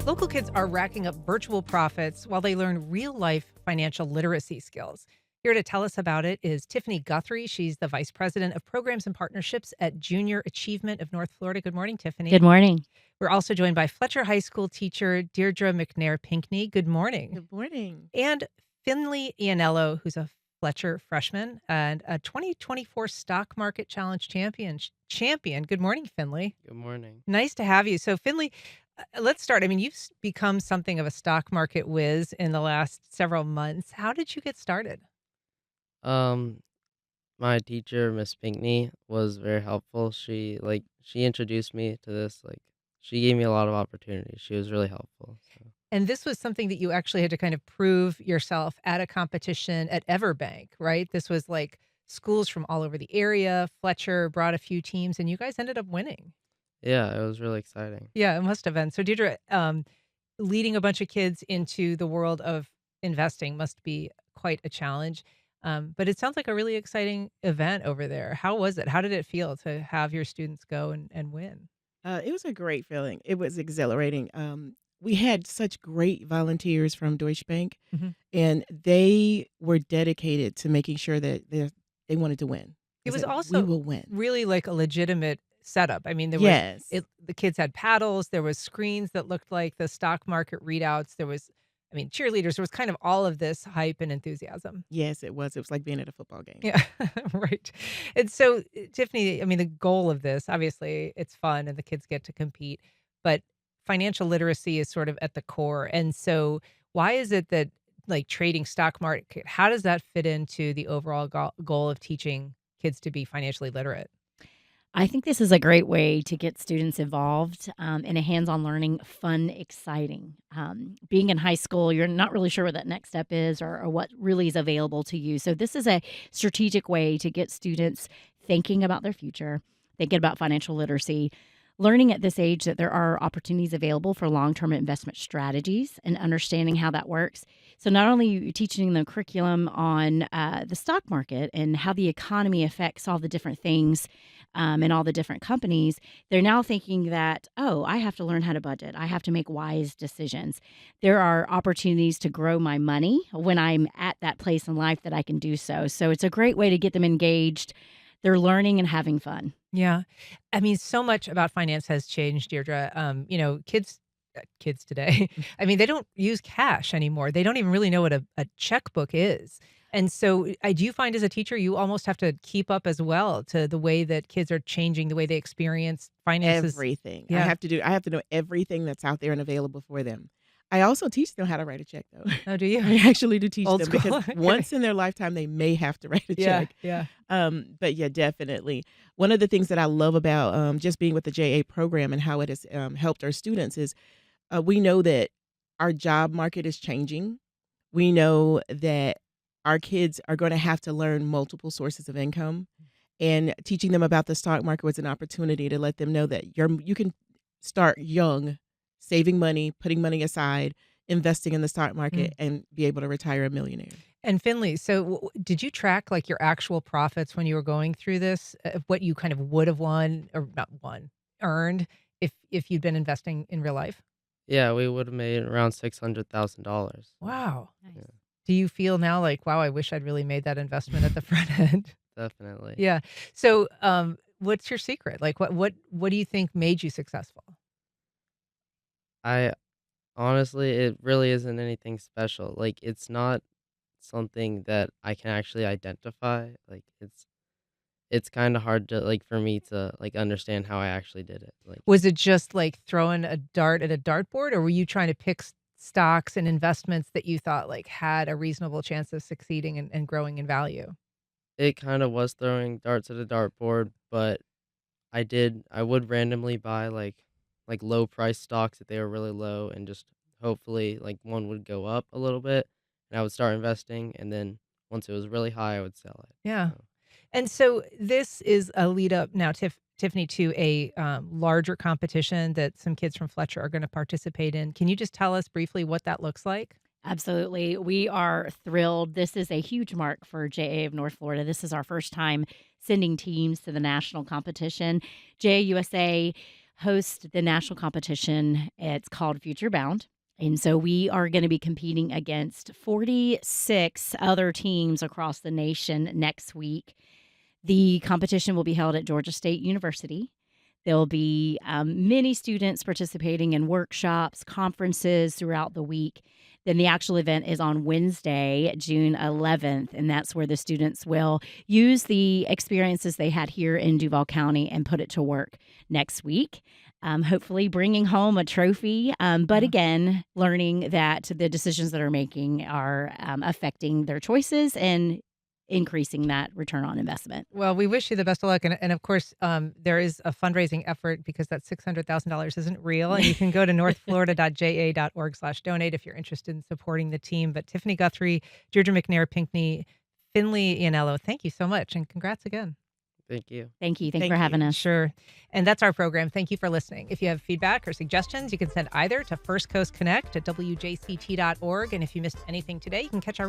Local kids are racking up virtual profits while they learn real life financial literacy skills. Here to tell us about it is Tiffany Guthrie. She's the Vice President of Programs and Partnerships at Junior Achievement of North Florida. Good morning, Good Tiffany. morning. We're also joined by Fletcher High School teacher Diedre McNair-Pinkney. Good morning. Good morning. And Finley Iannello, who's a Fletcher freshman and a 2024 Stock Market Challenge champion. Good morning, Finley. Good morning. Nice to have you. So, Finley, let's start. I mean, you've become something of a stock market whiz in the last several months. How did you get started? Um, my teacher, Miss Pinkney, was very helpful. She introduced me to this. She gave me a lot of opportunities. She was really helpful. So And this was something that you actually had to kind of prove yourself at a competition at Everbank, right? This was like schools from all over the area. Fletcher brought a few teams, and you guys ended up winning. yeah, it was really exciting. Yeah, it must have been. So, Deirdre, leading a bunch of kids into the world of investing must be quite a challenge. But it sounds like a really exciting event over there. How was it? How did it feel to have your students go and win? It was a great feeling. It was exhilarating. We had such great volunteers from Deutsche Bank, Mhm. and they were dedicated to making sure that they wanted to win. It They was said, "We also will win." really like a legitimate setup. I mean, Yes. the kids had paddles, there was screens that looked like the stock market readouts. There was, I mean, cheerleaders. There was kind of all of this hype and enthusiasm. Yes, it was. It was like being at a football game. Yeah, right. And so, Tiffany, I mean, the goal of this, obviously, it's fun and the kids get to compete, but financial literacy is sort of at the core. And so, why is it that like trading stock market, how does that fit into the overall goal of teaching kids to be financially literate? I think this is a great way to get students involved in a hands on learning, fun, exciting. Being in high school, you're not really sure what that next step is or what really is available to you. So, this is a strategic way to get students thinking about their future, thinking about financial literacy, learning at this age that there are opportunities available for long term investment strategies and understanding how that works. So, not only are you teaching them curriculum on the stock market and how the economy affects all the different things and all the different companies, they're now thinking that, oh, I have to learn how to budget. I have to make wise decisions. There are opportunities to grow my money when I'm at that place in life that I can do so. So, it's a great way to get them engaged. They're learning and having fun. Yeah. I mean, so much about finance has changed, Deirdre. Kids today, I mean, they don't use cash anymore. They don't even really know what a checkbook is. And so, I do find as a teacher, you almost have to keep up as well to the way that kids are changing, the way they experience finances. Everything. Yeah. I have to know everything that's out there and available for them. I also teach them how to write a check, though. Oh, do you? I actually do teach Old them because school. Okay. once in their lifetime, they may have to write a Yeah. check. Yeah. But yeah, definitely. One of the things that I love about just being with the JA program and how it has helped our students is we know that our job market is changing. We know that our kids are going to have to learn multiple sources of income, and teaching them about the stock market was an opportunity to let them know that you can start young, saving money, putting money aside, investing in the stock Mm. market, and be able to retire a millionaire. And Finley, so did you track like your actual profits when you were going through this? What you kind of would have won or not won, earned if you'd been investing in real life? Yeah, we would have made around $600,000. Wow. Yeah, Nice. Do you feel now like, wow, I wish I'd really made that investment at the front end? definitely. Yeah. So, what's your secret? Like, what do you think made you successful? I honestly, it really isn't anything special. It's not something that I can actually identify. It's kind of hard to for me to understand how I actually did it. Was it just like throwing a dart at a dartboard, or were you trying to pick stocks and investments that you thought like had a reasonable chance of succeeding and growing in value? It kind of was throwing darts at a dartboard, but I would randomly buy low price stocks if they were really low and just hopefully one would go up a little bit and I would start investing and then once it was really high I would sell it. Yeah. So And so this is a lead up now, Tiffany, to a larger competition that some kids from Fletcher are going to participate in. Can you just tell us briefly what that looks like? Absolutely. We are thrilled. This is a huge mark for JA of North Florida. This is our first time sending teams to the national competition. JA USA host the national competition. It's called Future Bound. And so we are going to be competing against 46 other teams across the nation next week. The competition will be held at Georgia State University. There'll be many students participating in workshops, conferences throughout the week. Then the actual event is on Wednesday, June 11th, and that's where the students will use the experiences they had here in Duval County and put it to work next week. Hopefully bringing home a trophy, but again, learning that the decisions that are making are affecting their choices and increasing that return on investment. Well, we wish you the best of luck. And of course, there is a fundraising effort because that $600,000 isn't real. And you can go to northflorida.ja.org/donate if you're interested in supporting the team. But Tiffany Guthrie, Diedre McNair-Pinkney, Finley Iannello, thank you so much. And congrats again. Thank you. Thank you. Thanks Thank for having you. us. Sure. And that's our program. Thank you for listening. If you have feedback or suggestions, you can send either to First Coast Connect at wjct.org. And if you missed anything today, you can catch our